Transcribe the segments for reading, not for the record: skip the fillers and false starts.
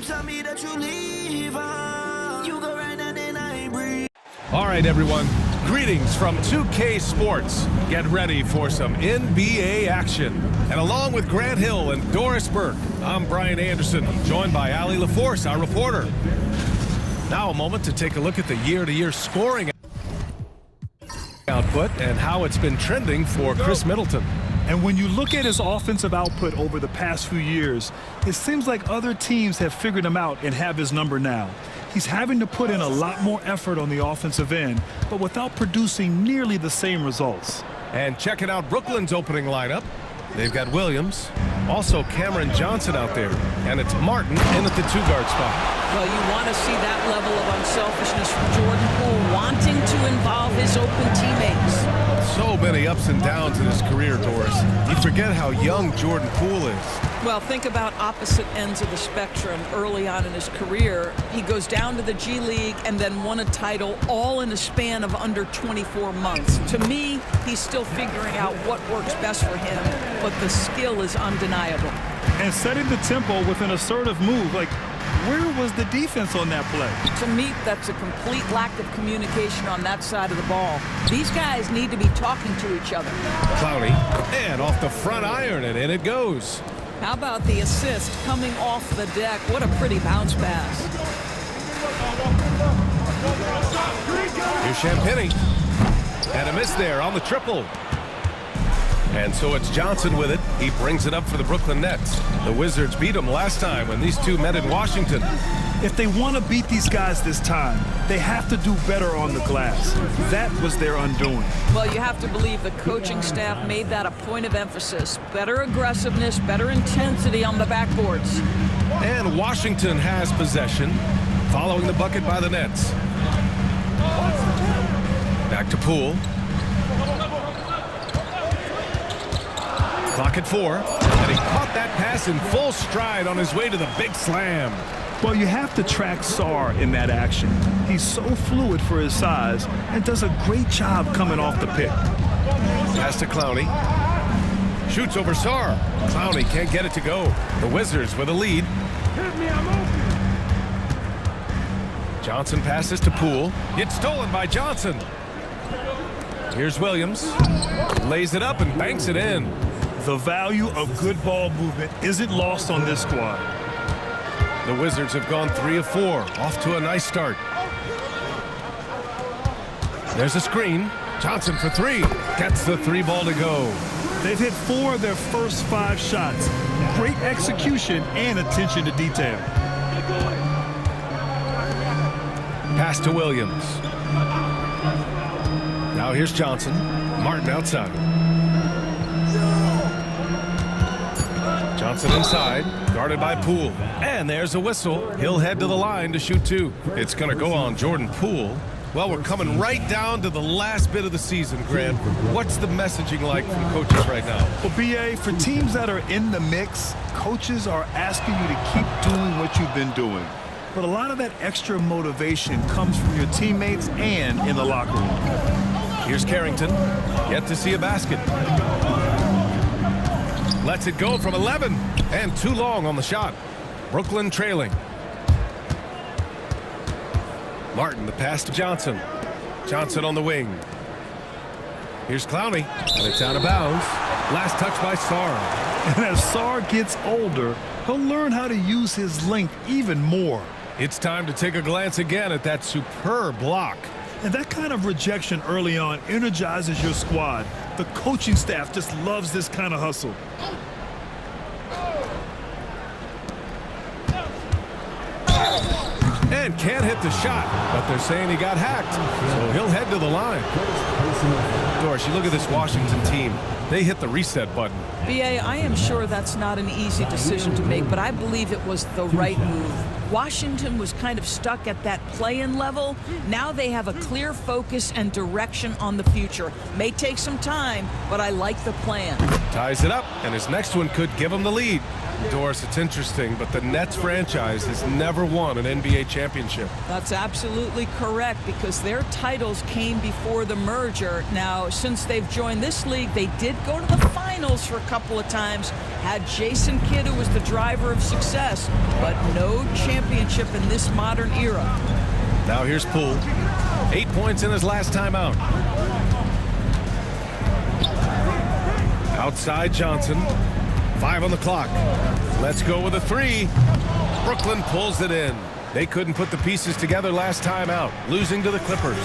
tell me that you leave, you go right now, then I ain't breathe. All right, everyone. Greetings from 2K Sports. Get ready for some NBA action. And along with Grant Hill and Doris Burke, I'm Brian Anderson, joined by Ali LaForce, our reporter. Now a moment to take a look at the year-to-year scoring output and how it's been trending for Chris Middleton. And when you look at his offensive output over the past few years, it seems like other teams have figured him out and have his number now. He's having to put in a lot more effort on the offensive end, but without producing nearly the same results. And checking out Brooklyn's opening lineup. They've got Williams, also Cameron Johnson out there, and it's Martin in at the two-guard spot. Well, you want to see that level of unselfishness from Jordan Poole, wanting to involve his open teammates. So many ups and downs in his career, Doris. You forget how young Jordan Poole is. Well, think about opposite ends of the spectrum early on in his career. He goes down to the G League and then won a title all in a span of under 24 months. To me, he's still figuring out what works best for him, but the skill is undeniable. And setting the tempo with an assertive move, like, where was the defense on that play? To me, that's a complete lack of communication on that side of the ball. These guys need to be talking to each other. Clowney, and off the front iron, and in it goes. How about the assist coming off the deck? What a pretty bounce pass. Here's Champagnie. And a miss there on the triple. And so it's Johnson with it. He brings it up for the Brooklyn Nets. The Wizards beat them last time when these two met in Washington. If they want to beat these guys this time, they have to do better on the glass. That was their undoing. Well, you have to believe the coaching staff made that a point of emphasis. Better aggressiveness, better intensity on the backboards. And Washington has possession, following the bucket by the Nets. Back to Poole. Clock at 4, and he caught that pass in full stride on his way to the big slam. Well, you have to track Sarr in that action. He's so fluid for his size and does a great job coming off the pick. Pass to Clowney. Shoots over Sarr. Clowney can't get it to go. The Wizards with a lead. Johnson passes to Poole. It's stolen by Johnson. Here's Williams. Lays it up and banks it in. The value of good ball movement isn't lost on this squad. The Wizards have gone 3 of 4, off to a nice start. There's a screen. Johnson for 3. Gets the 3-ball to go. They've hit 4 of their first 5 shots. Great execution and attention to detail. Pass to Williams. Now here's Johnson. Martin outside. Johnson inside, guarded by Poole. And there's a whistle. He'll head to the line to shoot 2. It's going to go on Jordan Poole. Well, we're coming right down to the last bit of the season, Grant. What's the messaging like from coaches right now? Well, BA, for teams that are in the mix, coaches are asking you to keep doing what you've been doing. But a lot of that extra motivation comes from your teammates and in the locker room. Here's Carrington. Yet to see a basket. Lets it go from 11, and too long on the shot. Brooklyn trailing. Martin, the pass to Johnson. Johnson on the wing. Here's Clowney, and it's out of bounds. Last touch by Sarr. And as Sarr gets older, he'll learn how to use his length even more. It's time to take a glance again at that superb block. And that kind of rejection early on energizes your squad. The coaching staff just loves this kind of hustle. And can't hit the shot, but they're saying he got hacked, so he'll head to the line. Doris, you look at this Washington team. They hit the reset button. BA, I am sure that's not an easy decision to make, but I believe it was the right move. Washington was kind of stuck at that play-in level. Now they have a clear focus and direction on the future. May take some time, but I like the plan. Ties it up, and his next one could give him the lead. Doris, it's interesting, but the Nets franchise has never won an NBA championship. That's absolutely correct, because their titles came before the merger. Now, since they've joined this league, they did go to the finals for a couple of times, had Jason Kidd, who was the driver of success, but no championship in this modern era. Now here's Poole. 8 points in his last time out. Outside Johnson. 5 on the clock. Let's go with a 3. Brooklyn pulls it in. They couldn't put the pieces together last time out, losing to the Clippers.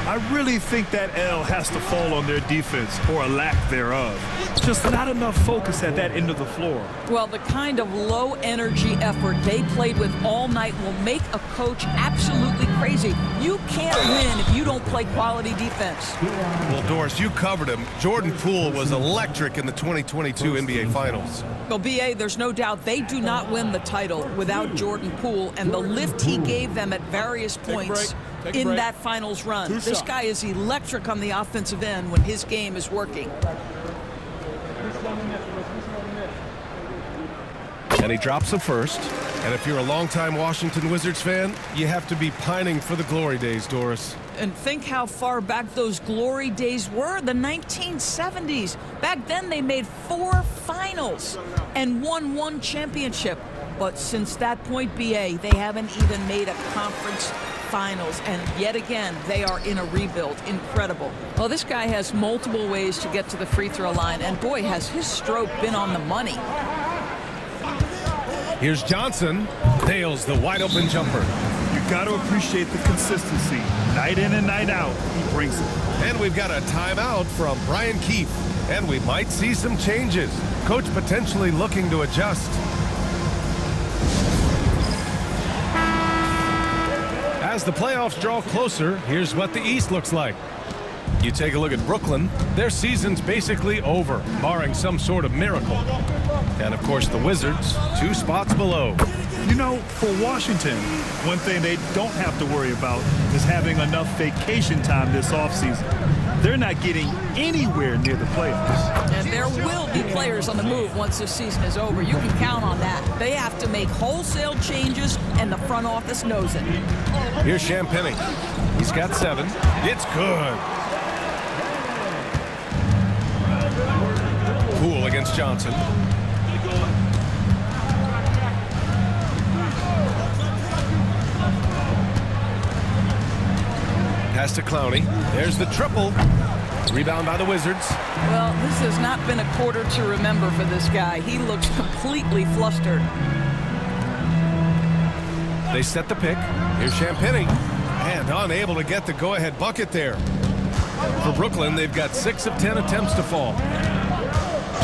I really think that L has to fall on their defense, or a lack thereof. Just not enough focus at that end of the floor. Well, the kind of low-energy effort they played with all night will make a coach absolutely crazy. You can't win if you don't play quality defense. Well, Doris, you covered him. Jordan Poole was electric in the 2022 NBA Finals. Well, B.A., there's no doubt they do not win the title without Jordan Poole and the lift he gave them at various points in that finals run. This guy is electric on the offensive end when his game is working. And he drops the first. And if you're a longtime Washington Wizards fan, you have to be pining for the glory days, Doris. And think how far back those glory days were, the 1970s. Back then they made 4 finals and won 1 championship. But since that point, B.A., they haven't even made a conference finals, and yet again they are in a rebuild. Incredible. Well, this guy has multiple ways to get to the free throw line, and boy, has his stroke been on the money. Here's Johnson. Nails the wide open jumper. You got to appreciate the consistency. Night in and night out, he brings it. And we've got a timeout from Brian Keefe, and we might see some changes. Coach potentially looking to adjust. As the playoffs draw closer, here's what the East looks like. You take a look at Brooklyn, their season's basically over, barring some sort of miracle. And of course the Wizards, 2 spots below. You know, for Washington, one thing they don't have to worry about is having enough vacation time this offseason. They're not getting anywhere near the playoffs. And there will be players on the move once this season is over. You can count on that. They have to make wholesale changes, and the front office knows it. Here's Champagny. He's got 7. It's good. Poole against Johnson. Pass to Clowney. There's the triple. Rebound by the Wizards. Well, this has not been a quarter to remember for this guy. He looks completely flustered. They set the pick. Here's Champagny. And unable to get the go-ahead bucket there. For Brooklyn, they've got 6 of 10 attempts to fall.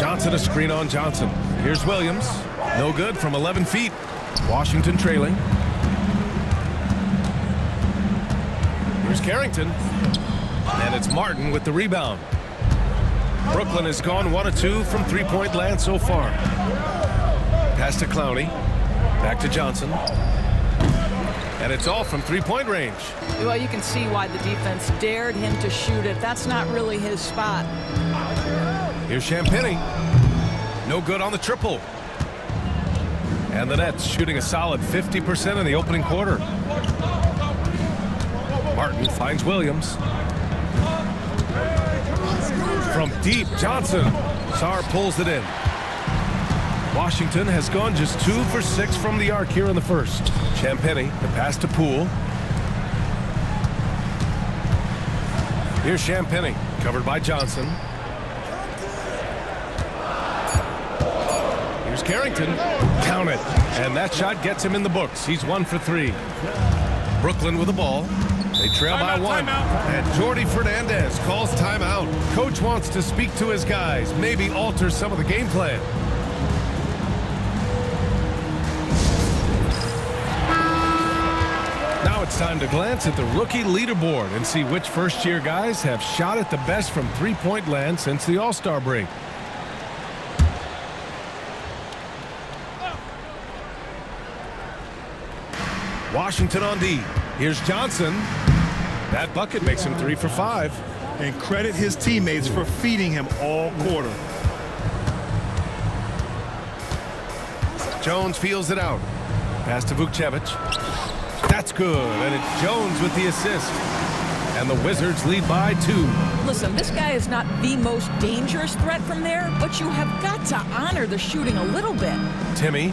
Johnson a screen on Johnson. Here's Williams. No good from 11 feet. Washington trailing. Here's Carrington. And it's Martin with the rebound. Brooklyn has gone 1 of 2 from 3-point land so far. Pass to Clowney. Back to Johnson. And it's all from 3-point range. Well, you can see why the defense dared him to shoot it. That's not really his spot. Here's Champagny. No good on the triple. And the Nets shooting a solid 50% in the opening quarter. Martin finds Williams. From deep, Johnson. Sarr pulls it in. Washington has gone just 2 for 6 from the arc here in the first. Champagny, the pass to Poole. Here's Champagny, covered by Johnson. Here's Carrington. Count it. And that shot gets him in the books. He's 1 for 3. Brooklyn with the ball. They trail by 1. And Jordi Fernandez calls timeout. Coach wants to speak to his guys, maybe alter some of the game plan. Now it's time to glance at the rookie leaderboard and see which first-year guys have shot at the best from 3-point land since the All-Star break. Washington on D. Here's Johnson. That bucket makes him 3 for 5. And credit his teammates for feeding him all quarter. Jones feels it out. Pass to Vukcevic. That's good, and it's Jones with the assist. And the Wizards lead by 2. Listen, this guy is not the most dangerous threat from there, but you have got to honor the shooting a little bit. Timmy.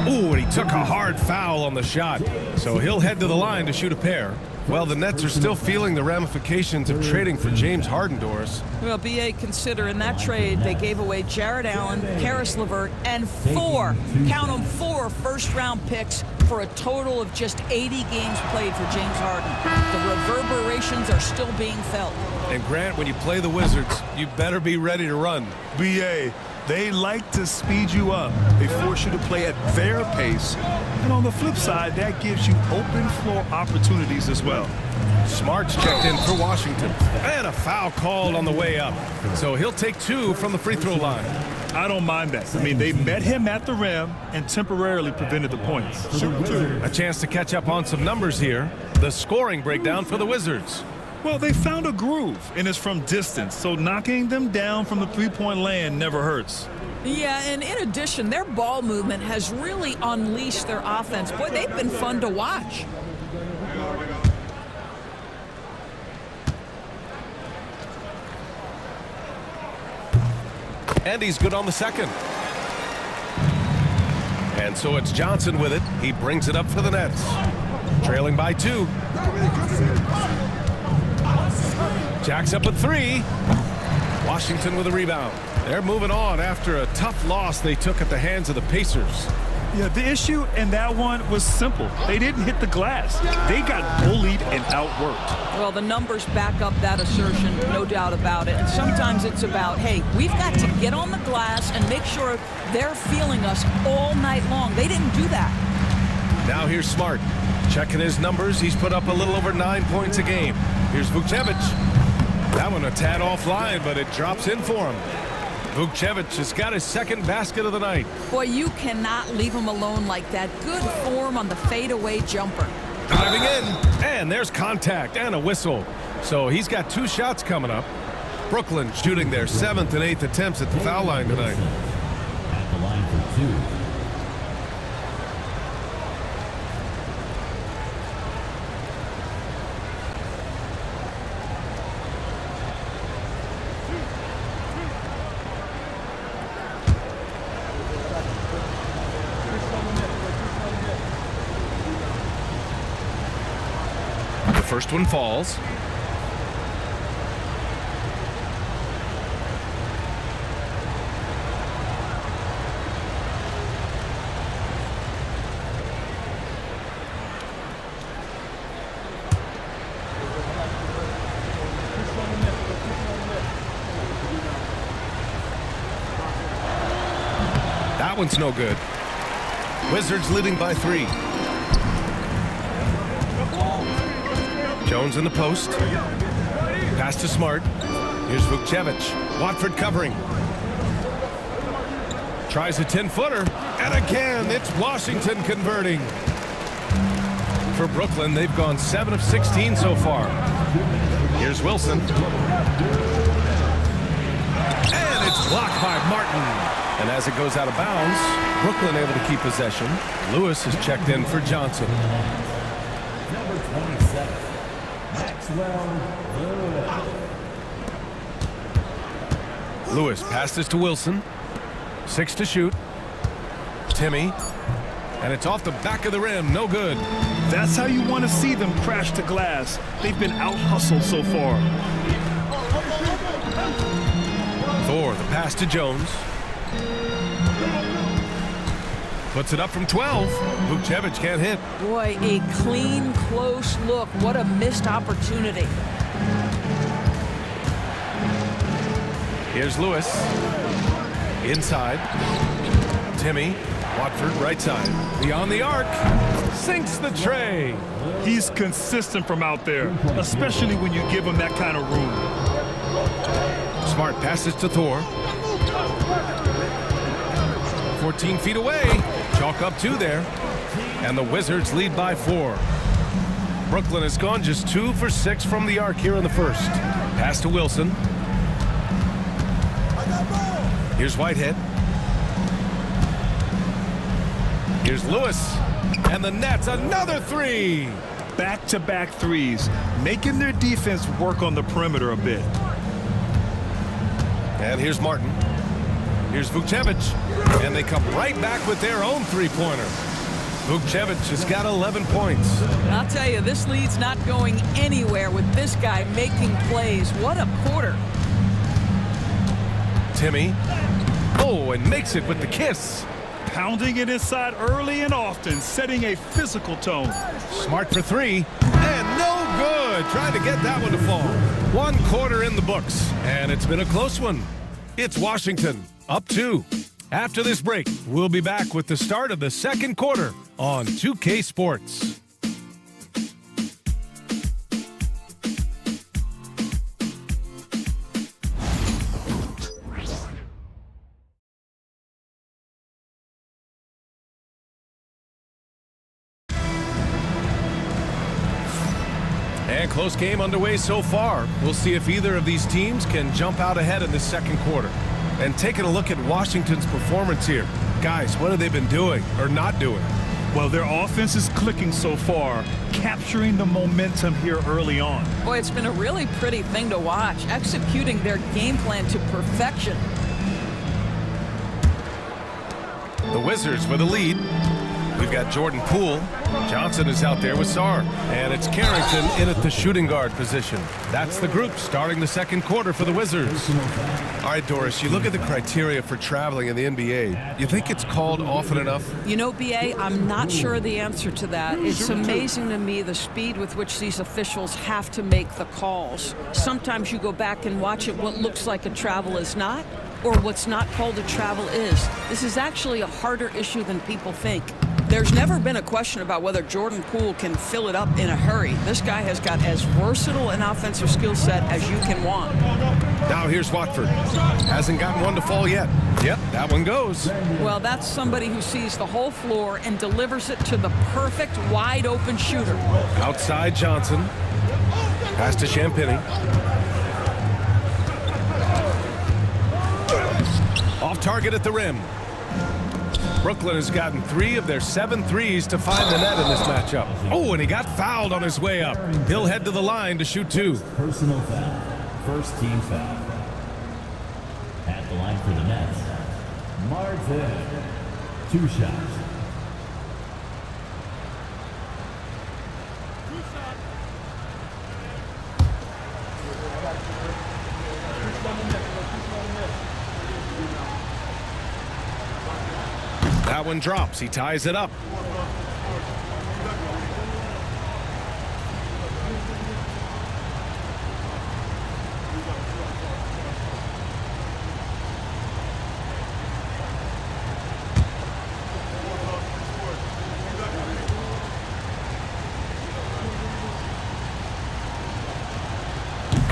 Ooh, and he took a hard foul on the shot. So he'll head to the line to shoot a pair. Well, the Nets are still feeling the ramifications of trading for James Harden, Doris. Well, BA, consider in that trade, they gave away Jared Allen, Karis LeVert, and 4, count them, 4 first-round picks for a total of just 80 games played for James Harden. The reverberations are still being felt. And Grant, when you play the Wizards, you better be ready to run. BA, they like to speed you up. They force you to play at their pace. And on the flip side, that gives you open floor opportunities as well. Smart's checked in for Washington. And a foul called on the way up. So he'll take 2 from the free throw line. I don't mind that. I mean, they met him at the rim and temporarily prevented the points. A chance to catch up on some numbers here. The scoring breakdown for the Wizards. Well, they found a groove, and it's from distance, so knocking them down from the three-point land never hurts. Yeah, and in addition, their ball movement has really unleashed their offense. Boy, they've been fun to watch. And he's good on the second. And so it's Johnson with it. He brings it up for the Nets. Trailing by 2. Jacks up with 3. Washington with a rebound. They're moving on after a tough loss they took at the hands of the Pacers. Yeah, the issue in that one was simple. They didn't hit the glass. They got bullied and outworked. Well, the numbers back up that assertion, no doubt about it. And sometimes it's about, hey, we've got to get on the glass and make sure they're feeling us all night long. They didn't do that. Now here's Smart. Checking his numbers, he's put up a little over 9 points a game. Here's Vukcevic. That one a tad offline, but it drops in for him. Vukcevic has got his second basket of the night. Boy, you cannot leave him alone like that. Good form on the fadeaway jumper. Diving in, and there's contact and a whistle. So he's got 2 shots coming up. Brooklyn shooting their 7th and 8th attempts at the foul line tonight. At the line for 2. First one falls. That one's no good. Wizards leading by 3. Jones in the post. Pass to Smart. Here's Vukcevic. Watford covering. Tries a 10-footer. And again, it's Washington converting. For Brooklyn, they've gone 7 of 16 so far. Here's Wilson. And it's blocked by Martin. And as it goes out of bounds, Brooklyn able to keep possession. Lewis is checked in for Johnson. Number 27. Lewis passes to Wilson. 6 to shoot. Timmy. And it's off the back of the rim. No good. That's how you want to see them crash to glass. They've been out-hustled so far. Thor, the pass to Jones. Puts it up from 12. Vukcevic can't hit. Boy, a clean, close look. What a missed opportunity. Here's Lewis. Inside. Timmy. Watford, right side. Beyond the arc. Sinks the tray. He's consistent from out there, especially when you give him that kind of room. Smart passes to Thor. 14 feet away. Chalk up 2 there. And the Wizards lead by 4. Brooklyn has gone just 2 for 6 from the arc here in the first. Pass to Wilson. Here's Whitehead. Here's Lewis. And the Nets, another three. Back-to-back threes, making their defense work on the perimeter a bit. And here's Martin. Here's Vukcevic. And they come right back with their own three-pointer. Vukcevic has got 11 points. I'll tell you, this lead's not going anywhere with this guy making plays. What a quarter. Timmy. Oh, and makes it with the kiss. Pounding it inside early and often, setting a physical tone. Smart for three. And no good. Trying to get that one to fall. 1 quarter in the books. And it's been a close one. It's Washington up 2. After this break, we'll be back with the start of the second quarter on 2K Sports. And close game underway so far. We'll see if either of these teams can jump out ahead in the second quarter. And taking a look at Washington's performance here. Guys, what have they been doing or not doing? Well, their offense is clicking so far, capturing the momentum here early on. Boy, it's been a really pretty thing to watch, executing their game plan to perfection. The Wizards with a lead. We've got Jordan Poole. Johnson is out there with Sarr. And it's Carrington in at the shooting guard position. That's the group starting the second quarter for the Wizards. All right, Doris, you look at the criteria for traveling in the NBA. You think it's called often enough? You know, BA, I'm not sure the answer to that. It's amazing to me the speed with which these officials have to make the calls. Sometimes you go back and watch it, what looks like a travel is not, or what's not called a travel is. This is actually a harder issue than people think. There's never been a question about whether Jordan Poole can fill it up in a hurry. This guy has got as versatile an offensive skill set as you can want. Now here's Watford. Hasn't gotten one to fall yet. Yep, that one goes. Well, that's somebody who sees the whole floor and delivers it to the perfect wide-open shooter. Outside Johnson. Pass to Champagny. Off target at the rim. Brooklyn has gotten 3 of their 7 threes to find the net in this matchup. Oh, and he got fouled on his way up. He'll head to the line to shoot 2. Personal foul. First team foul. At the line for the Nets, Martin. 2 shots. That one drops. He ties it up.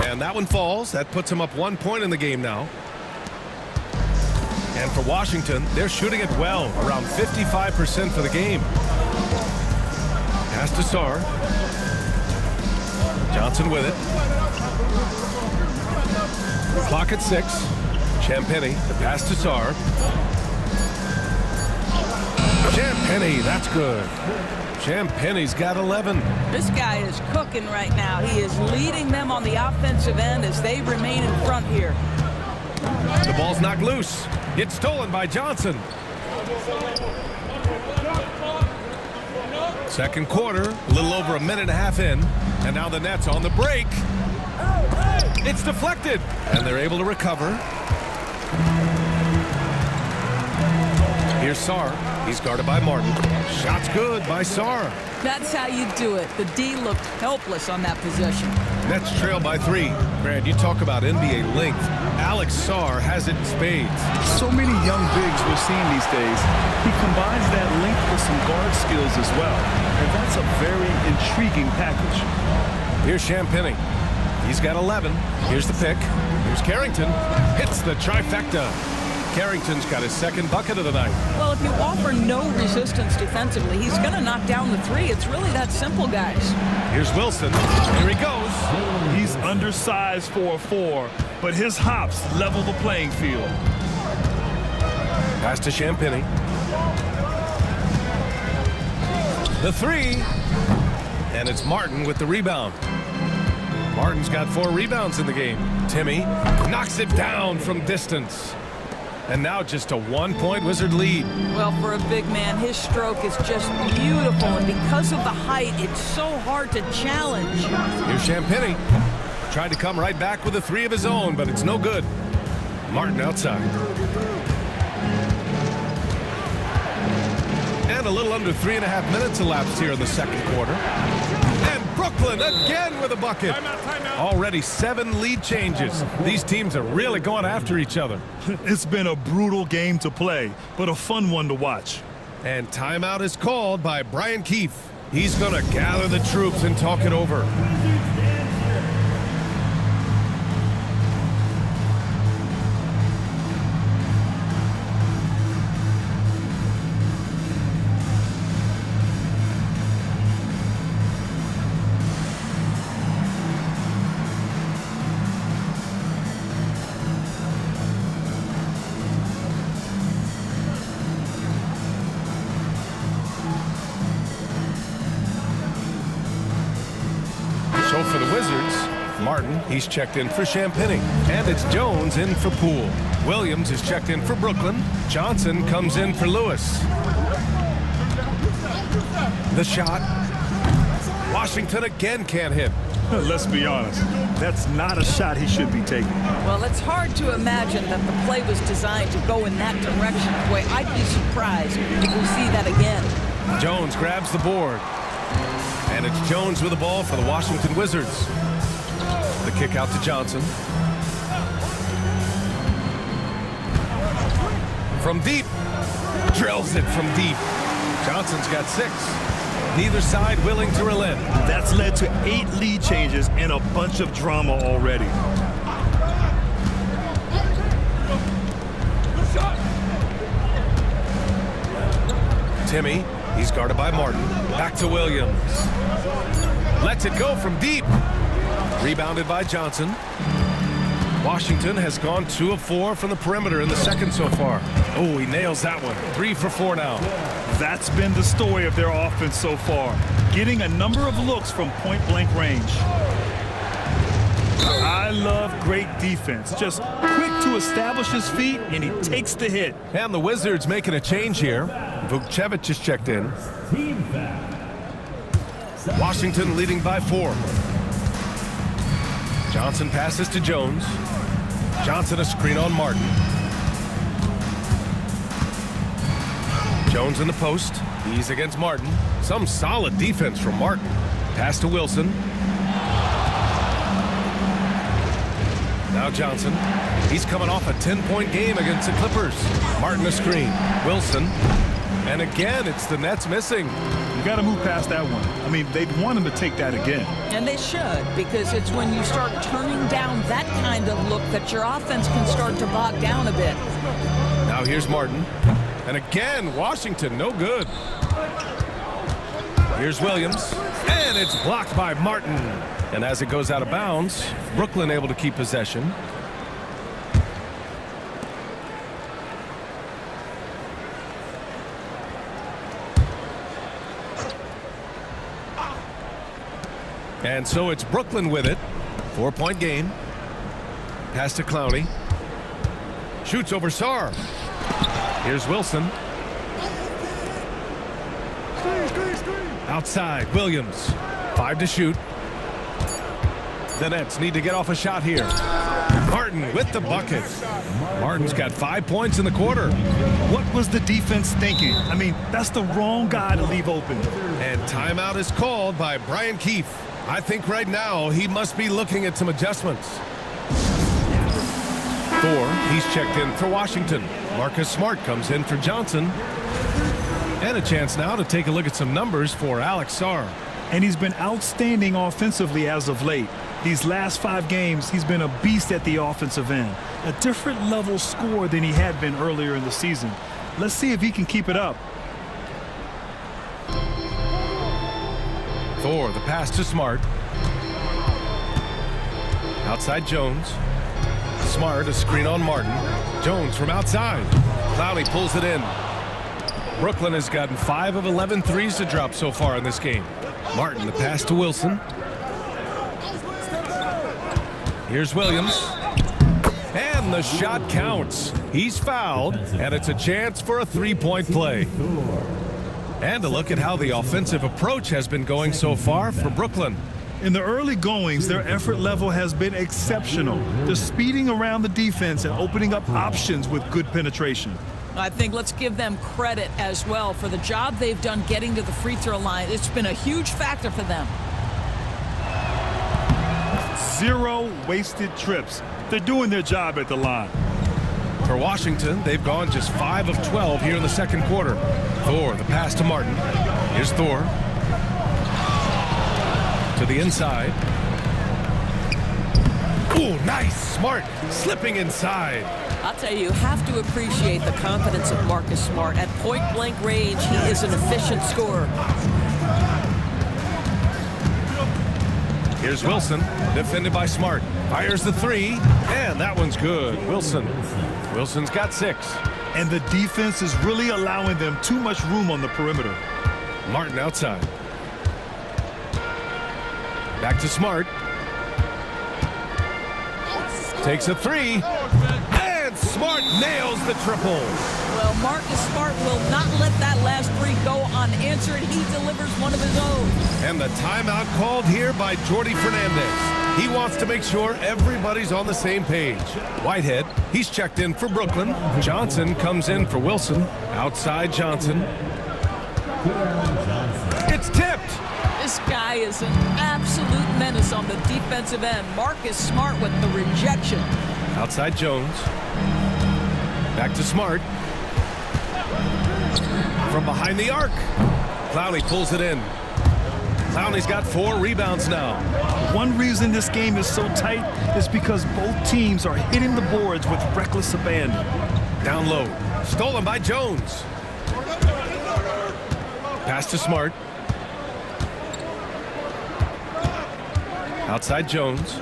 And that one falls. That puts him up 1 point in the game now. And for Washington, they're shooting it well, around 55% for the game. Pass to Sarr. Johnson with it. Clock at 6. Champagny, the pass to Sarr. Champagny, that's good. Champagny's got 11. This guy is cooking right now. He is leading them on the offensive end as they remain in front here. The ball's knocked loose. It's stolen by Johnson. Second quarter, a little over a minute and a half in. And now the Nets on the break. It's deflected. And they're able to recover. Here's Sarr. He's guarded by Martin. Shot's good by Sarr. That's how you do it. The D looked helpless on that possession. Nets trail by 3. Grant, you talk about NBA length. Alex Sarr has it in spades. So many young bigs we're seeing these days. He combines that length with some guard skills as well. And that's a very intriguing package. Here's Champagny. He's got 11. Here's the pick. Here's Carrington. Hits the trifecta. Carrington's got his second bucket of the night. Well, if you offer no resistance defensively, he's going to knock down the 3. It's really that simple, guys. Here's Wilson. Here he goes. He's undersized for a 4, but his hops level the playing field. Pass to Champagny. The three. And it's Martin with the rebound. Martin's got 4 rebounds in the game. Timmy knocks it down from distance. And now just a 1-point Wizard lead. Well, for a big man, his stroke is just beautiful. And because of the height, it's so hard to challenge. Here's Champagny. Tried to come right back with a 3 of his own, but it's no good. Martin outside. And a little under 3.5 minutes elapsed here in the second quarter. And Brooklyn again with a bucket. Already 7 lead changes. These teams are really going after each other. It's been a brutal game to play, but a fun one to watch. And timeout is called by Brian Keefe. He's going to gather the troops and talk it over. So for the Wizards, Martin, he's checked in for Champagny. And it's Jones in for Poole. Williams is checked in for Brooklyn. Johnson comes in for Lewis. The shot. Washington again can't hit. Let's be honest, that's not a shot he should be taking. Well, it's hard to imagine that the play was designed to go in that direction. Boy, I'd be surprised if we see that again. Jones grabs the board. And it's Jones with the ball for the Washington Wizards. The kick out to Johnson. From deep. Drills it from deep. Johnson's got 6. Neither side willing to relent. That's led to 8 lead changes and a bunch of drama already. Timmy, he's guarded by Martin. Back to Williams. Lets it go from deep. Rebounded by Johnson. Washington has gone 2 of 4 from the perimeter in the second so far. Oh, he nails that one. 3 for 4 now. That's been the story of their offense so far, getting a number of looks from point-blank range. I love great defense, just quick to establish his feet, and he takes the hit. And the Wizards making a change here. Vukcevic is checked in. Washington leading by 4. Johnson passes to Jones. Johnson a screen on Martin. Jones in the post. He's against Martin. Some solid defense from Martin. Pass to Wilson. Now Johnson. He's coming off a 10-point game against the Clippers. Martin a screen. Wilson. And again, it's the Nets missing. You got to move past that one. I mean, they'd want him to take that again. And they should, because it's when you start turning down that kind of look that your offense can start to bog down a bit. Now here's Martin. And again, Washington, no good. Here's Williams. And it's blocked by Martin. And as it goes out of bounds, Brooklyn able to keep possession. And so it's Brooklyn with it. 4-point game. Pass to Clowney. Shoots over Sarr. Here's Wilson. Outside, Williams. 5 to shoot. The Nets need to get off a shot here. Martin with the bucket. Martin's got 5 points in the quarter. What was the defense thinking? I mean, that's the wrong guy to leave open. And timeout is called by Brian Keefe. I think right now he must be looking at some adjustments. 4, he's checked in for Washington. Marcus Smart comes in for Johnson. And a chance now to take a look at some numbers for Alex Sarr. And he's been outstanding offensively as of late. These last 5 games, he's been a beast at the offensive end. A different level scorer than he had been earlier in the season. Let's see if he can keep it up. Thor, the pass to Smart. Outside Jones. Smart, a screen on Martin. Jones from outside. Clowney pulls it in. Brooklyn has gotten 5 of 11 threes to drop so far in this game. Martin, the pass to Wilson. Here's Williams. And the shot counts. He's fouled, and it's a chance for a three-point play. And a look at how the offensive approach has been going so far for Brooklyn. In the early goings, their effort level has been exceptional. They're speeding around the defense and opening up options with good penetration. I think let's give them credit as well for the job they've done getting to the free throw line. It's been a huge factor for them. 0 wasted trips. They're doing their job at the line. For Washington, they've gone just 5 of 12 here in the second quarter. Thor, the pass to Martin. Here's Thor. To the inside. Ooh, nice. Smart. Slipping inside. I'll tell you have to appreciate the confidence of Marcus Smart. At point-blank range, he is an efficient scorer. Here's Wilson, defended by Smart. Fires the three, and that one's good. Wilson's got 6. And the defense is really allowing them too much room on the perimeter. Martin outside. Back to Smart. Takes a 3. And Smart nails the triple. Well, Marcus Smart will not let that last 3 go unanswered. He delivers one of his own. And the timeout called here by Jordi Fernandez. He wants to make sure everybody's on the same page. Whitehead, he's checked in for Brooklyn. Johnson comes in for Wilson. Outside Johnson. It's tipped. This guy is an absolute menace on the defensive end. Marcus Smart with the rejection. Outside Jones. Back to Smart. From behind the arc. Clowney pulls it in. Clowney's got 4 rebounds now. One reason this game is so tight is because both teams are hitting the boards with reckless abandon. Down low. Stolen by Jones. Pass to Smart. Outside Jones.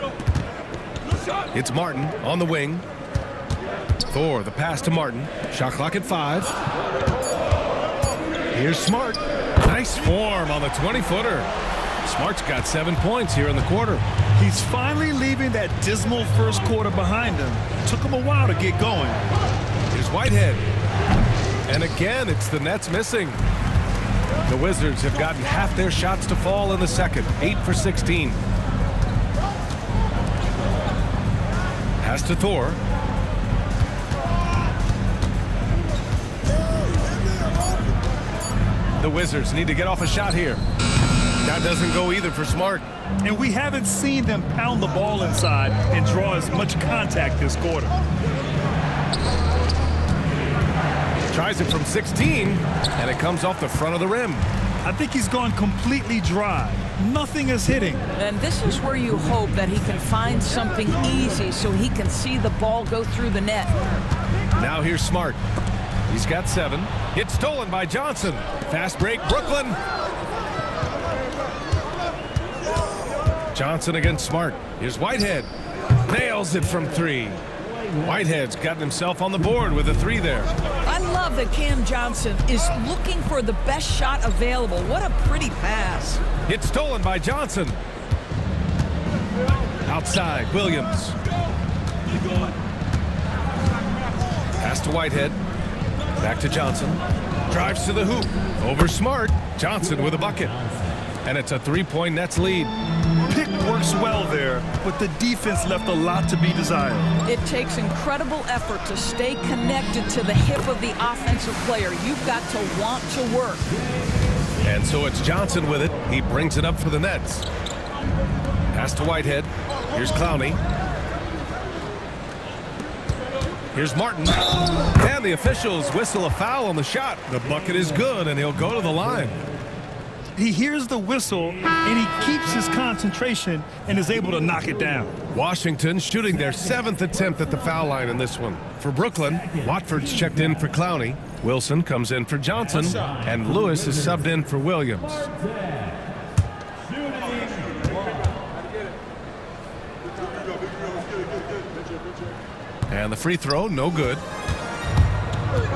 It's Martin on the wing. Thor, the pass to Martin. Shot clock at 5. Here's Smart. Nice form on the 20-footer. Smart's got 7 points here in the quarter. He's finally leaving that dismal first quarter behind him. Took him a while to get going. Here's Whitehead. And again, it's the Nets missing. The Wizards have gotten half their shots to fall in the second. 8 for 16. Pass to Thor. The Wizards need to get off a shot here. That doesn't go either for Smart. And we haven't seen them pound the ball inside and draw as much contact this quarter. Tries it from 16, and it comes off the front of the rim. I think he's gone completely dry. Nothing is hitting. And this is where you hope that he can find something easy so he can see the ball go through the net. Now here's Smart. He's got 7. It's stolen by Johnson. Fast break, Brooklyn. Johnson against Smart. Here's Whitehead. Nails it from 3. Whitehead's gotten himself on the board with a 3 there. I love that Cam Johnson is looking for the best shot available. What a pretty pass. It's stolen by Johnson. Outside, Williams. Pass to Whitehead. Back to Johnson. Drives to the hoop. Over Smart. Johnson with a bucket. And it's a 3-point Nets lead. Pick works well there, but the defense left a lot to be desired. It takes incredible effort to stay connected to the hip of the offensive player. You've got to want to work. And so it's Johnson with it. He brings it up for the Nets. Pass to Whitehead. Here's Clowney. Here's Martin. And the officials whistle a foul on the shot. The bucket is good, and he'll go to the line. He hears the whistle, and he keeps his concentration and is able to knock it down. Washington shooting their 7th attempt at the foul line in this one. For Brooklyn, Watford's checked in for Clowney. Wilson comes in for Johnson, and Lewis is subbed in for Williams. And the free throw, no good.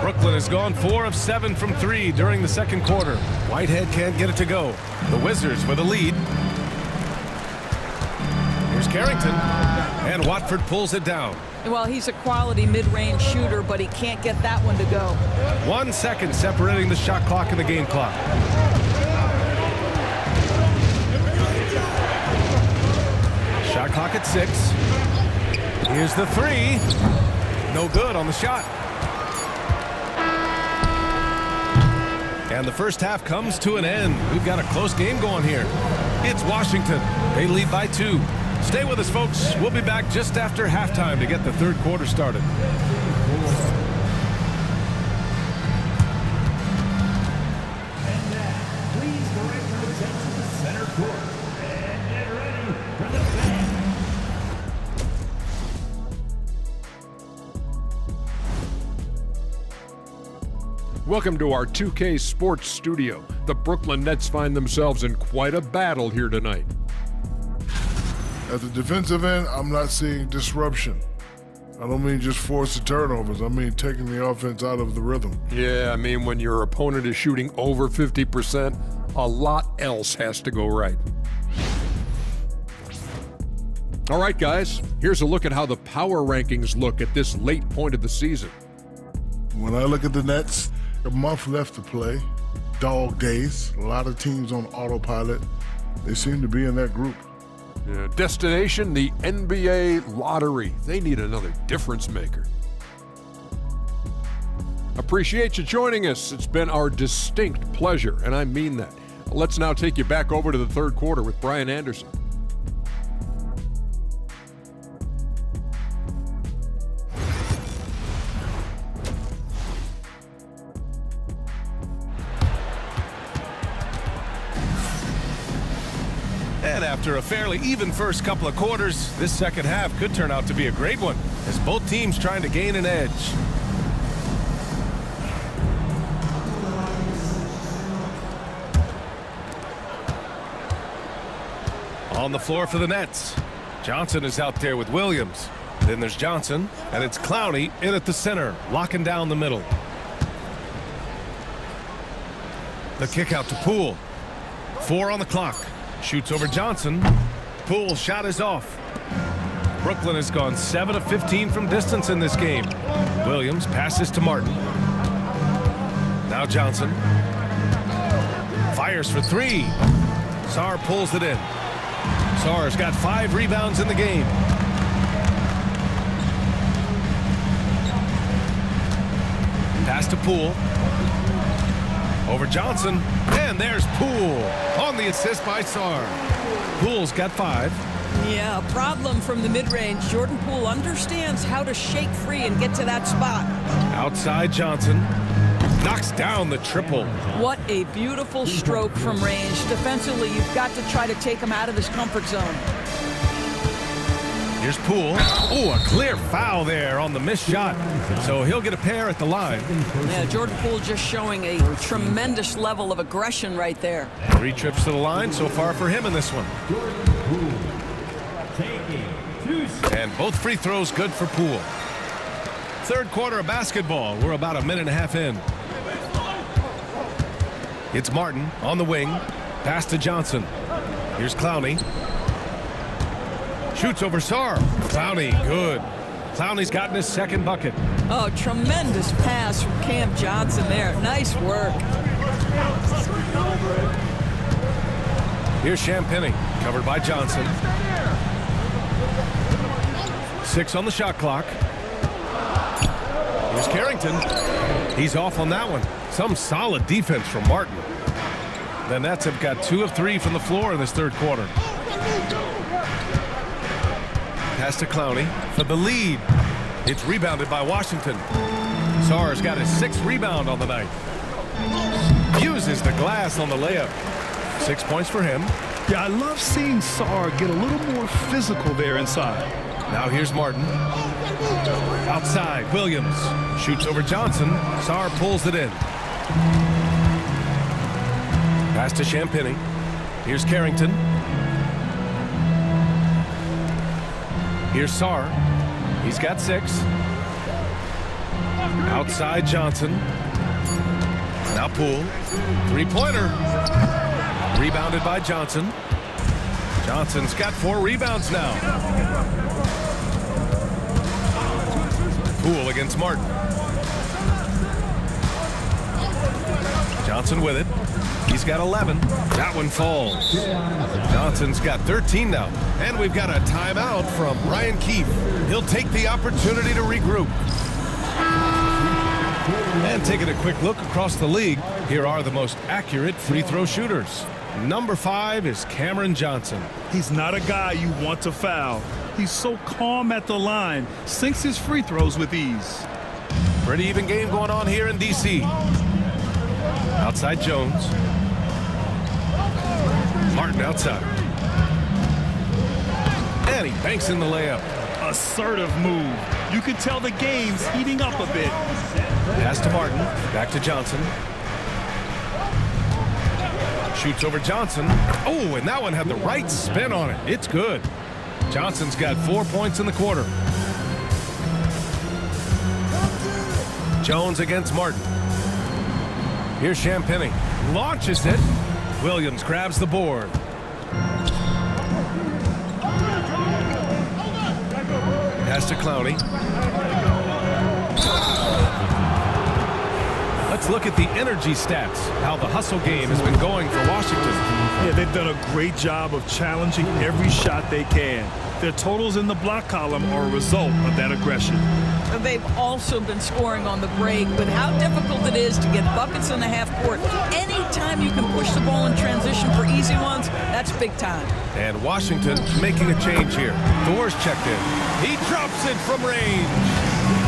Brooklyn has gone 4 of 7 from 3 during the second quarter. Whitehead can't get it to go. The Wizards with a lead. Here's Carrington, and Watford pulls it down. Well, he's a quality mid-range shooter, but he can't get that one to go. 1 second separating the shot clock and the game clock. Shot clock at 6. Here's the 3. No good on the shot. And the first half comes to an end. We've got a close game going here. It's Washington. They lead by 2. Stay with us, folks. We'll be back just after halftime to get the third quarter started. And now, please direct your attention to center court. And get ready for the band. Welcome to our 2K Sports studio. The Brooklyn Nets find themselves in quite a battle here tonight. At the defensive end, I'm not seeing disruption. I don't mean just forced turnovers. I mean taking the offense out of the rhythm. Yeah, I mean, when your opponent is shooting over 50%, a lot else has to go right. All right, guys, here's a look at how the power rankings look at this late point of the season. When I look at the Nets, a month left to play, dog days, a lot of teams on autopilot. They seem to be in that group. Destination, the NBA lottery. They need another difference maker. Appreciate you joining us. It's been our distinct pleasure, and I mean that. Let's now take you back over to the third quarter with Brian Anderson. And after a fairly even first couple of quarters, this second half could turn out to be a great one, as both teams trying to gain an edge. On the floor for the Nets. Johnson is out there with Williams. Then there's Johnson, and it's Clowney in at the center, locking down the middle. The kick out to Poole. 4 on the clock. Shoots over Johnson. Poole's shot is off. Brooklyn has gone 7 of 15 from distance in this game. Williams passes to Martin. Now Johnson. Fires for 3. Sarr pulls it in. Sarr's got 5 rebounds in the game. Pass to Poole. Over Johnson, and there's Poole on the assist by Sarr. Poole's got 5. Yeah, a problem from the mid-range. Jordan Poole understands how to shake free and get to that spot. Outside Johnson. Knocks down the triple. What a beautiful stroke from range. Defensively, you've got to try to take him out of his comfort zone. Here's Poole. Oh, a clear foul there on the missed shot. So he'll get a pair at the line. Yeah, Jordan Poole just showing a tremendous level of aggression right there. 3 trips to the line so far for him in this one. And both free throws good for Poole. Third quarter of basketball. We're about a minute and a half in. It's Martin on the wing. Pass to Johnson. Here's Clowney. Shoots over Sarr. Clowney, good. Clowney's gotten his second bucket. Oh, tremendous pass from Cam Johnson there. Nice work. Here's Champagnie, covered by Johnson. 6 on the shot clock. Here's Carrington. He's off on that one. Some solid defense from Martin. The Nets have got 2 of 3 from the floor in this third quarter. Pass to Clowney for the lead. It's rebounded by Washington. Sarr's got his 6th rebound on the night. Uses the glass on the layup. 6 points for him. Yeah, I love seeing Sarr get a little more physical there inside. Now here's Martin. Outside, Williams. Shoots over Johnson. Sarr pulls it in. Pass to Champagnie. Here's Carrington. Here's Sarr. He's got 6. Outside Johnson. Now Poole. Three-pointer. Rebounded by Johnson. Johnson's got 4 rebounds now. Poole against Martin. Johnson with it. He's got 11. That one falls. Johnson's got 13 now. And we've got a timeout from Brian Keefe. He'll take the opportunity to regroup. And taking a quick look across the league, here are the most accurate free throw shooters. Number 5 is Cameron Johnson. He's not a guy you want to foul. He's so calm at the line, sinks his free throws with ease. Pretty even game going on here in D.C. Outside Jones. Martin outside. And he banks in the layup. Assertive move. You can tell the game's heating up a bit. Pass to Martin. Back to Johnson. Shoots over Johnson. Oh, and that one had the right spin on it. It's good. Johnson's got 4 points in the quarter. Jones against Martin. Here's Champagny. Launches it. Williams grabs the board. Pass to Clowney. Let's look at the energy stats, how the hustle game has been going for Washington. Yeah, they've done a great job of challenging every shot they can. Their totals in the block column are a result of that aggression. They've also been scoring on the break, but how difficult it is to get buckets in the half court. Anytime you can push the ball in transition for easy ones, that's big time. And Washington making a change here. Thor's checked in. He drops it from range.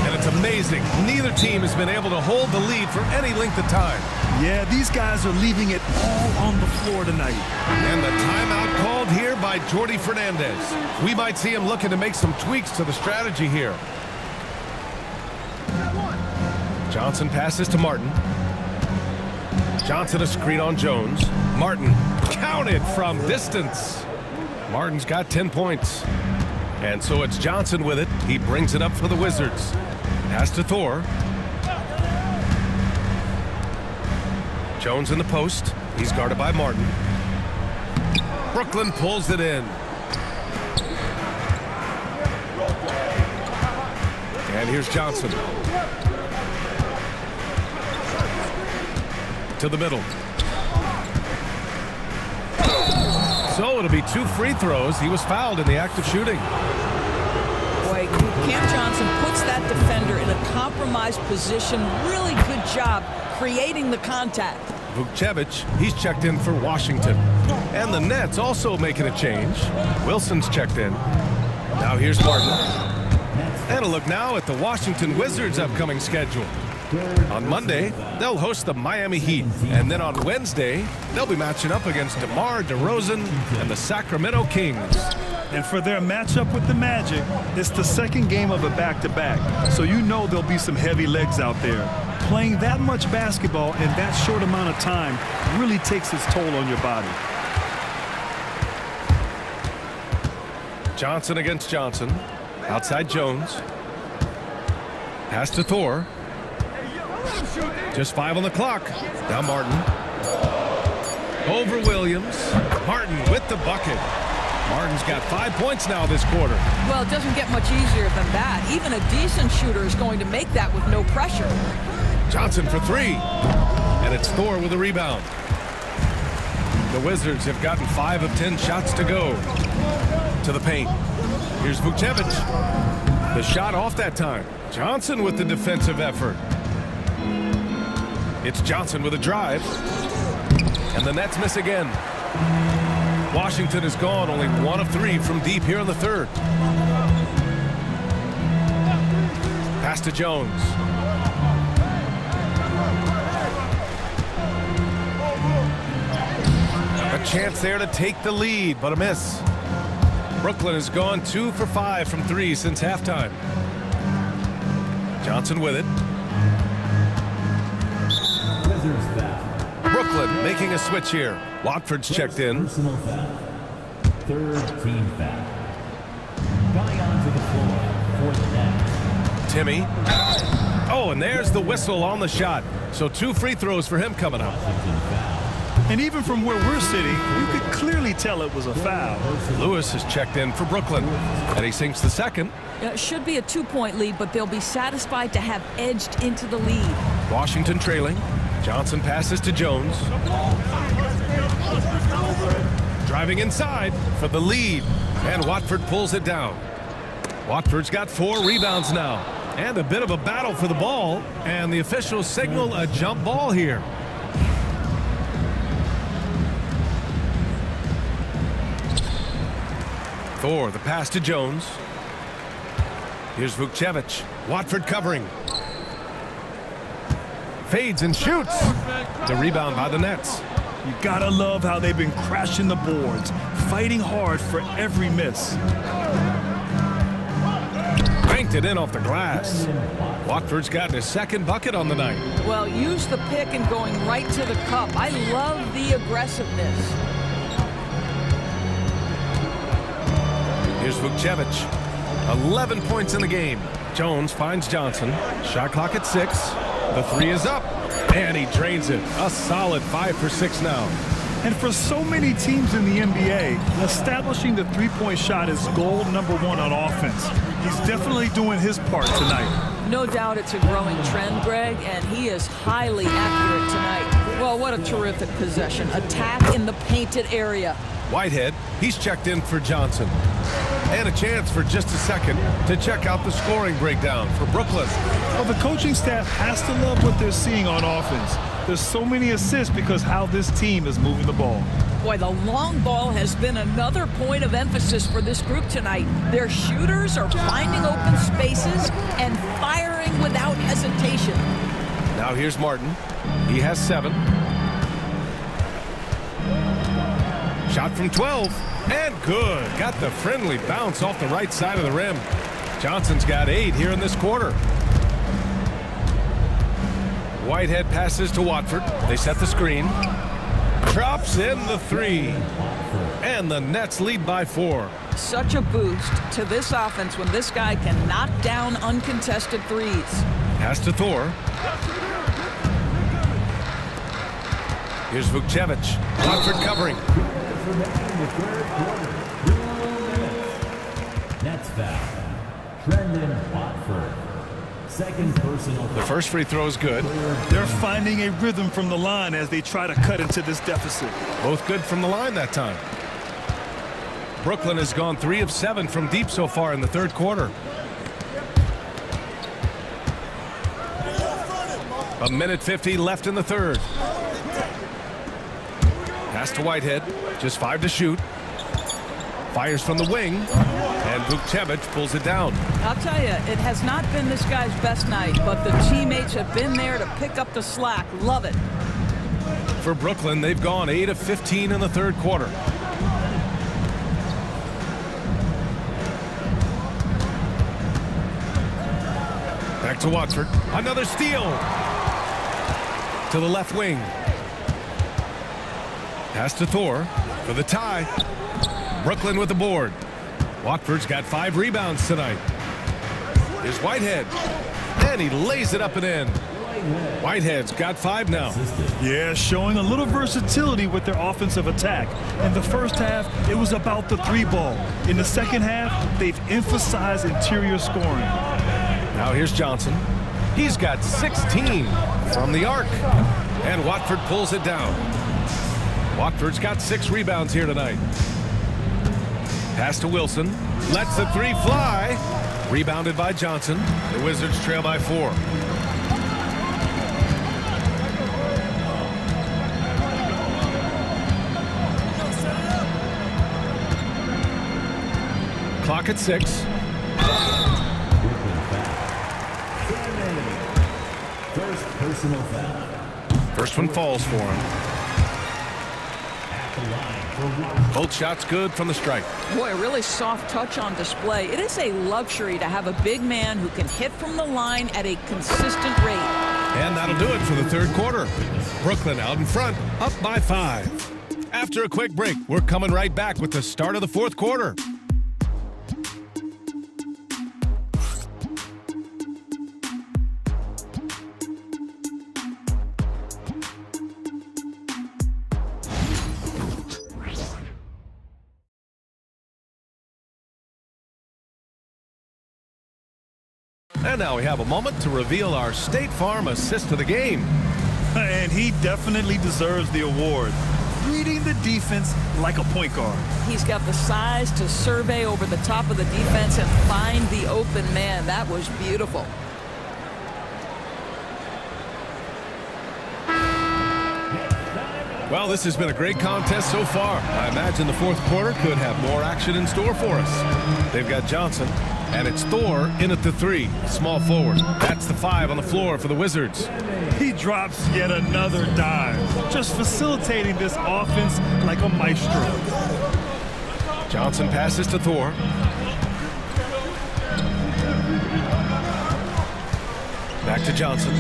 And it's amazing. Neither team has been able to hold the lead for any length of time. Yeah, these guys are leaving it all on the floor tonight. And the timeout called here by Jordi Fernandez. We might see him looking to make some tweaks to the strategy here. Johnson passes to Martin. Johnson a screen on Jones. Martin counted from distance. Martin's got 10 points. And so it's Johnson with it. He brings it up for the Wizards. Pass to Thor. Jones in the post. He's guarded by Martin. Brooklyn pulls it in. And here's Johnson. To the middle. So it'll be 2 free throws. He was fouled in the act of shooting. Boy, Cam Johnson puts that defender in a compromised position. Really good job creating the contact. Vukcevic, he's checked in for Washington. And the Nets also making a change. Wilson's checked in. Now here's Martin. And a look now at the Washington Wizards' upcoming schedule. On Monday, they'll host the Miami Heat. And then on Wednesday, they'll be matching up against DeMar DeRozan and the Sacramento Kings. And for their matchup with the Magic, it's the second game of a back-to-back. So you know there'll be some heavy legs out there. Playing that much basketball in that short amount of time really takes its toll on your body. Johnson against Johnson. Outside Jones. Pass to Thor. Just 5 on the clock. Now Martin. Over Williams. Martin with the bucket. Martin's got 5 points now this quarter. Well, it doesn't get much easier than that. Even a decent shooter is going to make that with no pressure. Johnson for 3. And it's Thor with a rebound. The Wizards have gotten 5 of 10 shots to go. To the paint. Here's Vukcevic. The shot off that time. Johnson with the defensive effort. It's Johnson with a drive. And the Nets miss again. Washington is gone, only 1 of 3 from deep here in the third. Pass to Jones. A chance there to take the lead, but a miss. Brooklyn has gone 2 for 5 from 3 since halftime. Johnson with it. Brooklyn making a switch here. Watford's checked in. Personal foul. Third team foul. Going onto the floor for the Nets. Timmy. Oh, and there's the whistle on the shot. So 2 free throws for him coming up. And even from where we're sitting, you could clearly tell it was a foul. Lewis has checked in for Brooklyn, and he sinks the second. It should be a 2-point lead, but they'll be satisfied to have edged into the lead. Washington trailing. Johnson passes to Jones. Driving inside for the lead, and Watford pulls it down. Watford's got 4 rebounds now, and a bit of a battle for the ball, and the officials signal a jump ball here. Thor, the pass to Jones. Here's Vukcevic. Watford covering. Fades and shoots. The rebound by the Nets. You gotta love how they've been crashing the boards, fighting hard for every miss. Banked it in off the glass. Watford's gotten his second bucket on the night. Well, use the pick and going right to the cup. I love the aggressiveness. Here's Vukcevic. 11 points in the game. Jones finds Johnson. Shot clock at 6. The 3 is up. And he drains it. A solid 5 for 6 now. And for so many teams in the NBA, establishing the three-point shot is goal number 1 on offense. He's definitely doing his part tonight. No doubt it's a growing trend, Greg, and he is highly accurate tonight. Well, what a terrific possession. Attack in the painted area. Whitehead, he's checked in for Johnson. And a chance for just a second to check out the scoring breakdown for Brooklyn. Well, the coaching staff has to love what they're seeing on offense. There's so many assists because how this team is moving the ball. Boy, the long ball has been another point of emphasis for this group tonight. Their shooters are finding open spaces and firing without hesitation. Now here's Martin. He has 7. Shot from 12. And good. Got the friendly bounce off the right side of the rim. Johnson's got 8 here in this quarter. Whitehead passes to Watford. They set the screen. Drops in the 3. And the Nets lead by 4. Such a boost to this offense when this guy can knock down uncontested threes. Pass to Thor. Here's Vukcevic. Watford covering. Nets foul. Brendan Watford. Second personal. The first free throw is good. They're finding a rhythm from the line as they try to cut into this deficit. Both good from the line that time. Brooklyn has gone 3 of 7 from deep so far in the third quarter. A minute 50 left in the third. Pass to Whitehead. Just 5 to shoot. Fires from the wing. And Vukcevic pulls it down. I'll tell you, it has not been this guy's best night, but the teammates have been there to pick up the slack. Love it. For Brooklyn, they've gone 8 of 15 in the third quarter. Back to Watford. Another steal. To the left wing. Pass to Thor for the tie. Brooklyn with the board. Watford's got 5 rebounds tonight. Here's Whitehead. And he lays it up and in. Whitehead's got 5 now. Yeah, showing a little versatility with their offensive attack. In the first half, it was about the 3-ball. In the second half, they've emphasized interior scoring. Now here's Johnson. He's got 16 from the arc. And Watford pulls it down. Watford's got 6 rebounds here tonight. Pass to Wilson. Lets the 3 fly. Rebounded by Johnson. The Wizards trail by 4. Clock at 6. First personal foul. First one falls for him. Both shots good from the strike. Boy, a really soft touch on display. It is a luxury to have a big man who can hit from the line at a consistent rate. And that'll do it for the third quarter. Brooklyn out in front, up by 5. After a quick break, we're coming right back with the start of the fourth quarter. And now we have a moment to reveal our State Farm assist of the game. And he definitely deserves the award. Reading the defense like a point guard. He's got the size to survey over the top of the defense and find the open man. That was beautiful. Well, this has been a great contest so far. I imagine the fourth quarter could have more action in store for us. They've got Johnson, and it's Thor in at the 3, small forward. That's the 5 on the floor for the Wizards. He drops yet another dime, just facilitating this offense like a maestro. Johnson passes to Thor. Back to Johnson.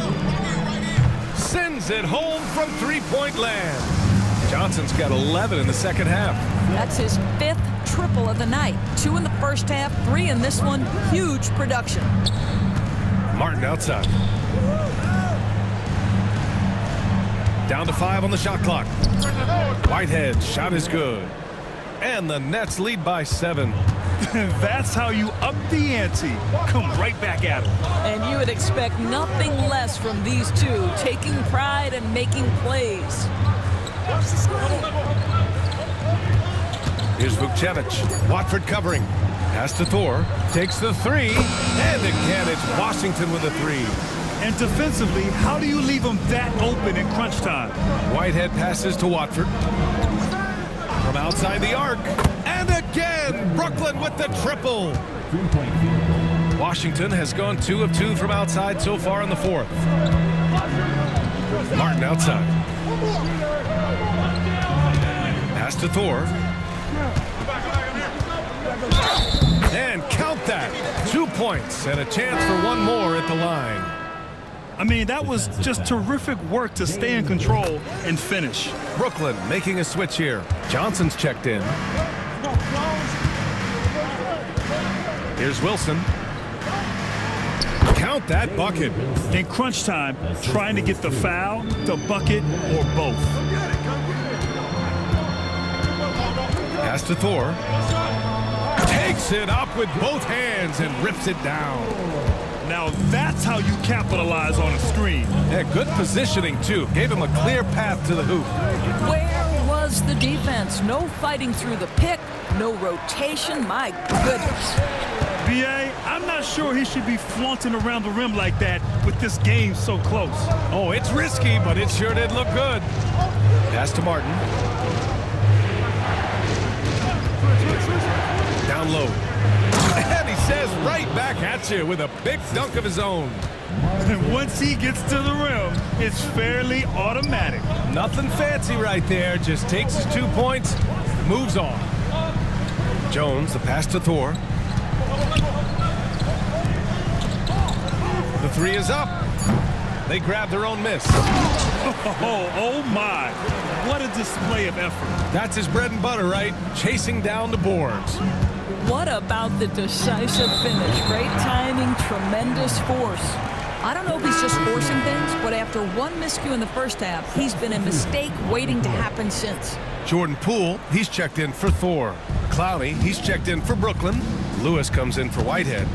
Sends it home from three-point land. Johnson's got 11 in the second half. That's his 5th triple of the night. 2 in the first half, 3 in this one. Huge production. Martin outside. Down to 5 on the shot clock. Whitehead, shot is good. And the Nets lead by 7. That's how you up the ante. Come right back at him. And you would expect nothing less from these two, taking pride and making plays. Here's Vukcevic. Watford covering. Pass to Thor. Takes the 3. And again, it's Washington with a 3. And defensively, how do you leave them that open in crunch time? Whitehead passes to Watford. From outside the arc. And again, Brooklyn with the triple. Washington has gone 2 of 2 from outside so far in the fourth. Martin outside. Pass to Thor. And count that. 2 points and a chance for one more at the line. I mean, that was just terrific work to stay in control and finish. Brooklyn making a switch here. Johnson's checked in. Here's Wilson. Count that bucket. In crunch time, trying to get the foul, the bucket, or both. Pass to Thor. Takes it up with both hands and rips it down. Now that's how you capitalize on a screen. Yeah, good positioning, too. Gave him a clear path to the hoop. Where was the defense? No fighting through the pick, no rotation. My goodness. B.A., I'm not sure he should be flaunting around the rim like that with this game so close. Oh, it's risky, but it sure did look good. Pass to Martin. Down low. And he says right back at you with a big dunk of his own. And once he gets to the rim, it's fairly automatic. Nothing fancy right there. Just takes his 2 points, moves on. Jones, the pass to Thor. The 3 is up. They grab their own miss. Oh my. What a display of effort. That's his bread and butter, right? Chasing down the boards. What about the decisive finish? Great timing, tremendous force. I don't know if he's just forcing things, but after one miscue in the first half, he's been a mistake waiting to happen since. Jordan Poole, he's checked in for Thor. Clowney, he's checked in for Brooklyn. Lewis comes in for Whitehead.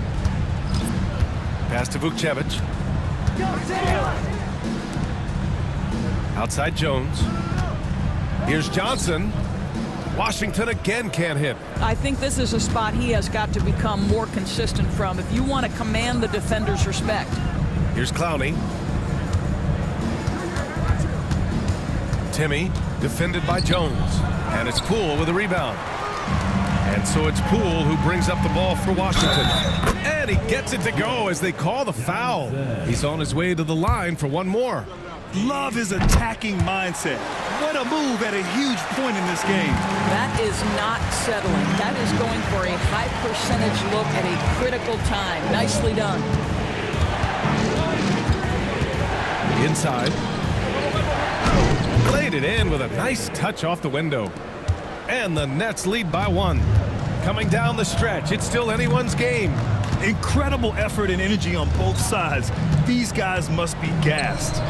Pass to Vukcevic. Outside Jones. Here's Johnson. Washington again can't hit. I think this is a spot he has got to become more consistent from if you want to command the defender's respect. Here's Clowney. Timmy, defended by Jones. And it's Poole with a rebound. And so it's Poole who brings up the ball for Washington. And he gets it to go as they call the foul. He's on his way to the line for one more. Love his attacking mindset. What a move at a huge point in this game. That is not settling. That is going for a high percentage look at a critical time. Nicely done. Inside. Played it in with a nice touch off the window. And the Nets lead by 1. Coming down the stretch, it's still anyone's game. Incredible effort and energy on both sides. These guys must be gassed.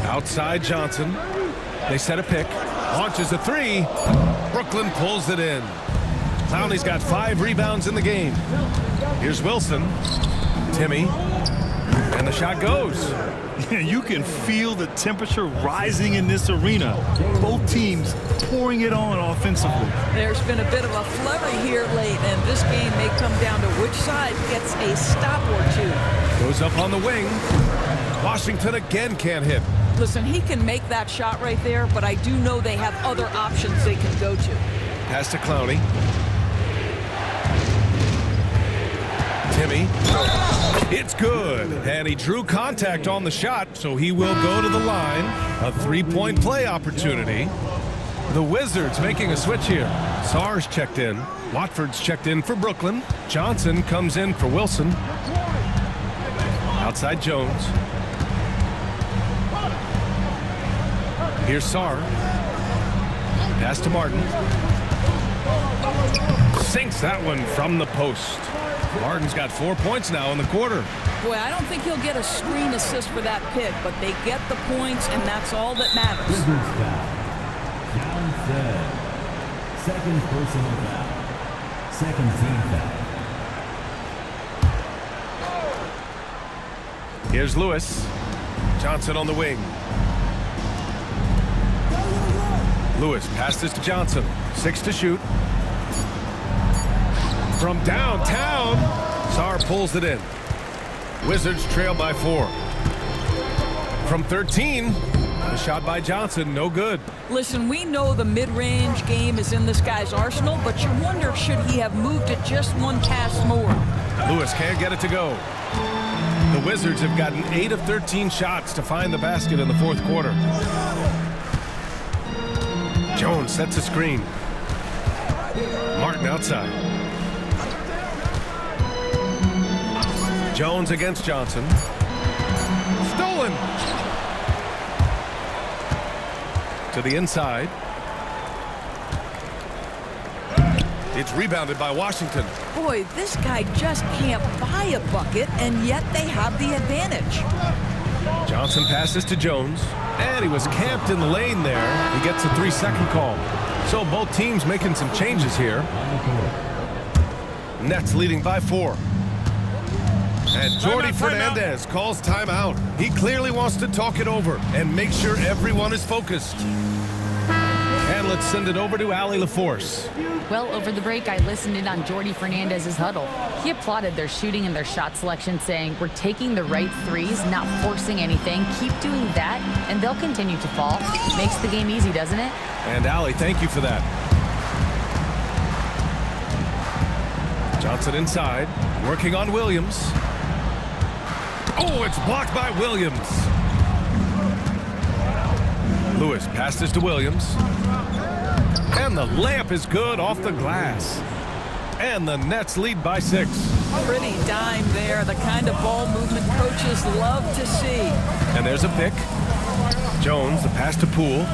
Outside Johnson. They set a pick. Launches a 3. Brooklyn pulls it in. Clowney's got 5 rebounds in the game. Here's Wilson. Timmy. And the shot goes. You can feel the temperature rising in this arena. Both teams pouring it on offensively. There's been a bit of a flurry here late, and this game may come down to which side gets a stop or two. Goes up on the wing. Washington again can't hit. Listen, he can make that shot right there, but I do know they have other options they can go to. Pass to Clowney. Timmy. It's good. And he drew contact on the shot, so he will go to the line. A 3-point play opportunity. The Wizards making a switch here. Sarr's checked in. Watford's checked in for Brooklyn. Johnson comes in for Wilson. Outside Jones. Here's Sarr. Pass to Martin. Sinks that one from the post. Martin's got 4 points now in the quarter. Boy, I don't think he'll get a screen assist for that pick, but they get the points, and that's all that matters. Wizards foul. Johnson. Second personal foul. Second team foul. Here's Lewis. Johnson on the wing. Lewis passes to Johnson. 6 to shoot. From downtown, Sarr pulls it in. Wizards trail by 4. From 13, the shot by Johnson, no good. Listen, we know the mid-range game is in this guy's arsenal, but you wonder, should he have moved it just one pass more? Lewis can't get it to go. The Wizards have gotten 8 of 13 shots to find the basket in the fourth quarter. Jones sets a screen. Martin outside. Jones against Johnson. Stolen. To the inside. It's rebounded by Washington. Boy, this guy just can't buy a bucket, and yet they have the advantage. Johnson passes to Jones, and he was camped in the lane there. He gets a 3-second call. So both teams making some changes here. Nets leading by 4. And Jordi Fernandez calls timeout. He clearly wants to talk it over and make sure everyone is focused. And let's send it over to Allie LaForce. Well, over the break, I listened in on Jordi Fernandez's huddle. He applauded their shooting and their shot selection, saying, "We're taking the right threes, not forcing anything. Keep doing that, and they'll continue to fall." Makes the game easy, doesn't it? And Allie, thank you for that. Johnson inside, working on Williams. Oh, it's blocked by Williams. Lewis passes to Williams. And the layup is good off the glass. And the Nets lead by 6. Pretty dime there, the kind of ball movement coaches love to see. And there's a pick. Jones, the pass to Poole.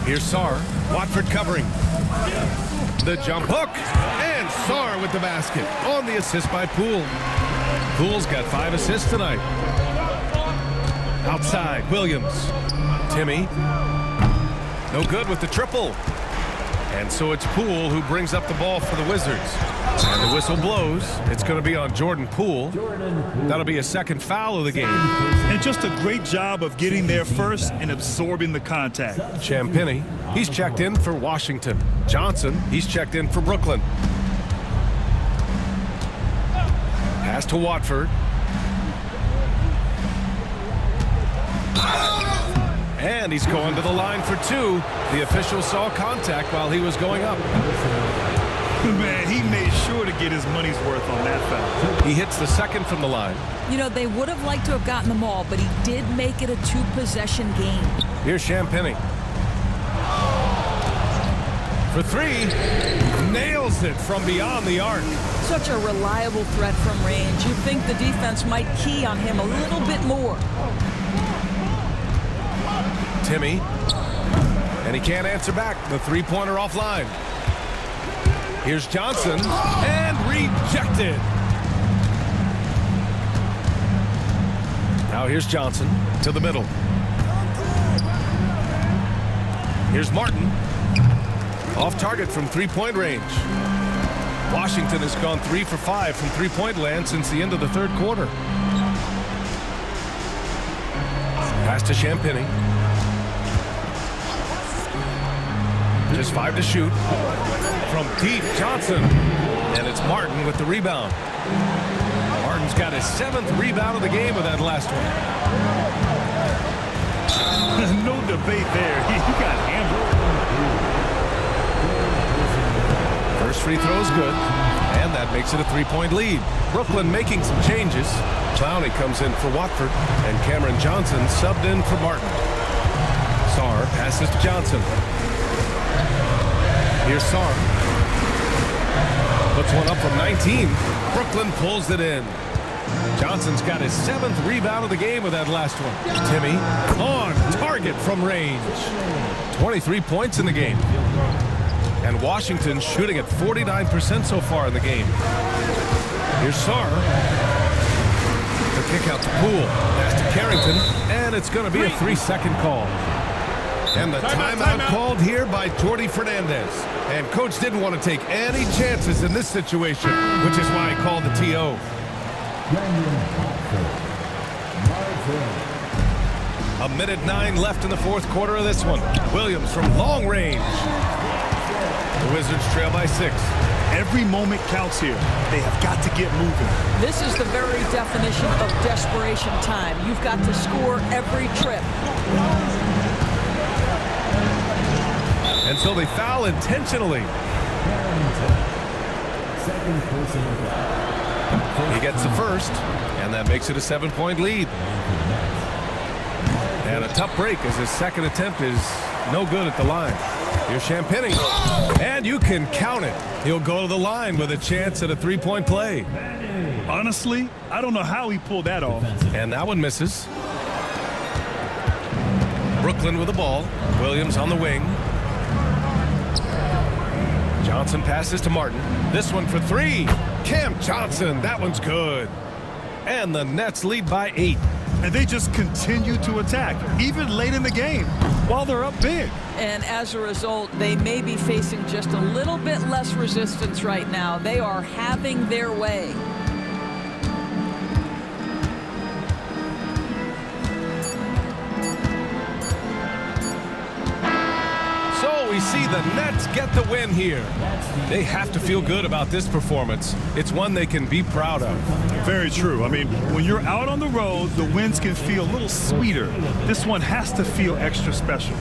Here's Sarr. Watford covering. The jump hook. And Sarr with the basket on the assist by Poole. Poole's got 5 assists tonight. Outside, Williams. Timmy. No good with the triple. And so it's Poole who brings up the ball for the Wizards. And the whistle blows. It's going to be on Jordan Poole. That'll be a second foul of the game. And just a great job of getting there first and absorbing the contact. Champagny, he's checked in for Washington. Johnson, he's checked in for Brooklyn. Pass to Watford. And he's going to the line for 2. The official saw contact while he was going up. Man, he made sure to get his money's worth on that foul. He hits the second from the line. You know, they would have liked to have gotten them all, but he did make it a 2-possession game. Here's Champagny. For 3. Nails it from beyond the arc. Such a reliable threat from range. You'd think the defense might key on him a little bit more. Timmy. And he can't answer back. The 3-pointer offline. Here's Johnson. And rejected. Now here's Johnson to the middle. Here's Martin. Off target from 3-point range. Washington has gone 3 for 5 from three-point land since the end of the third quarter. Pass to Champagny. Just 5 to shoot. From deep, Johnson. And it's Martin with the rebound. Martin's got his 7th rebound of the game with that last one. No debate there. He got hammered. First free throw is good, and that makes it a 3-point lead. Brooklyn making some changes. Clowney comes in for Watford, and Cameron Johnson subbed in for Martin. Sarr passes to Johnson. Here's Sarr. Puts one up from 19. Brooklyn pulls it in. Johnson's got his 7th rebound of the game with that last one. Timmy on target from range. 23 points in the game. And Washington shooting at 49% so far in the game. Here's Sarr. The kick out to Poole. Pass to Carrington. And it's going to be a 3-second call. And the timeout called here by Jordi Fernandez. And coach didn't want to take any chances in this situation, which is why he called the TO. A minute 9 left in the fourth quarter of this one. Williams from long range. The Wizards trail by 6. Every moment counts here. They have got to get moving. This is the very definition of desperation time. You've got to score every trip. And so they foul intentionally. He gets the first, and that makes it a 7-point lead. And a tough break as his second attempt is no good at the line. Here's Champagny, and you can count it. He'll go to the line with a chance at a 3-point play. Honestly, I don't know how he pulled that off. And that one misses. Brooklyn with the ball. Williams on the wing. Johnson passes to Martin. This one for 3. Cam Johnson, that one's good. And the Nets lead by 8. And they just continue to attack, even late in the game, while they're up big. And as a result, they may be facing just a little bit less resistance right now. They are having their way. So we see the Nets get the win here. They have to feel good about this performance. It's one they can be proud of. Very true. I mean, when you're out on the road, the wins can feel a little sweeter. This one has to feel extra special.